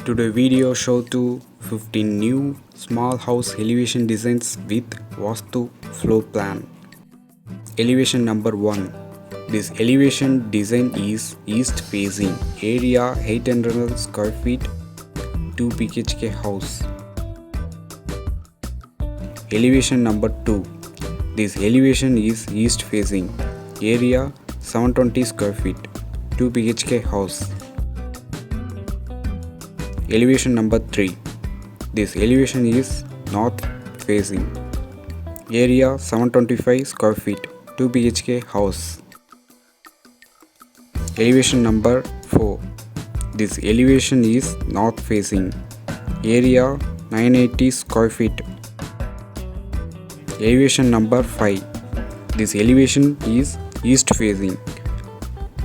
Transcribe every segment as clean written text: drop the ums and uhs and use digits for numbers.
Today video show to 15 new small house elevation designs with Vastu floor plan. Elevation number 1. This elevation design is east facing, area 800 square feet, 2 BHK house. Elevation number 2. This elevation is east facing, area 720 square feet, 2 BHK house. Elevation number 3. This elevation is north facing, area 725 square feet, 2 BHK house. Elevation number 4. This elevation is north facing, area 980 square feet. Elevation number 5. This elevation is east facing,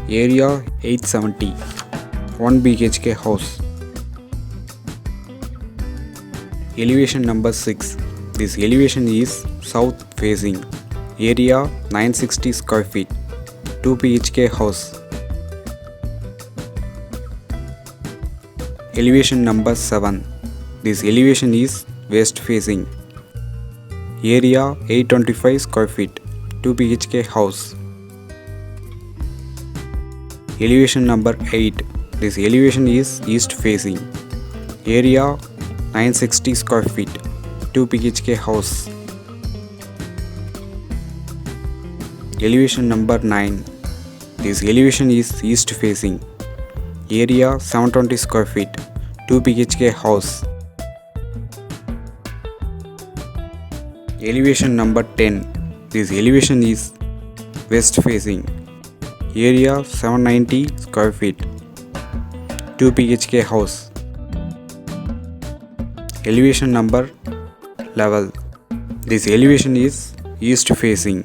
area 870, 1 BHK house. Elevation number 6. This elevation is south facing, area 960 square feet, 2 BHK house. Elevation number 7. This elevation is west facing, area 825 square feet, 2 BHK house. Elevation number 8. This elevation is east facing, area 960 square feet, 2 BHK house. Elevation number 9. This elevation is east facing, area 720 square feet, 2 BHK house. Elevation number 10. This elevation is west facing, area 790 square feet, 2 BHK house. Elevation number 11. This elevation is east facing,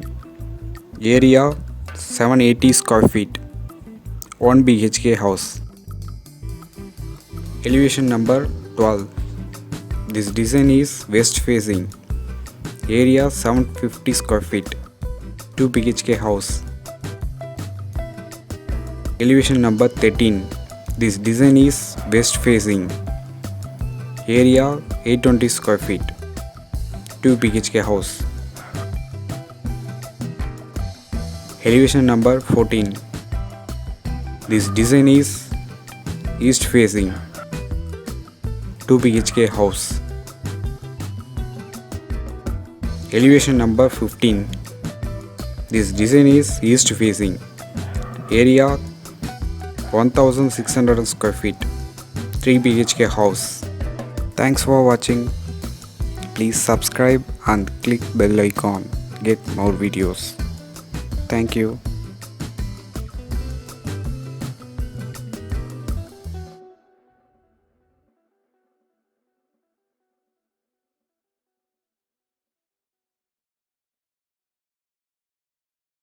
area 780 square feet, 1 BHK house. Elevation number 12. This design is west facing, area 750 square feet, 2 BHK house. Elevation number 13. This design is west facing, area 820 square feet, 2 BHK house. Elevation number 14. This design is east facing, 2 BHK house. Elevation number 15. This design is east facing, area 1600 square feet, 3 BHK house. Thanks for watching. Please subscribe and click bell icon. Get more videos. Thank you.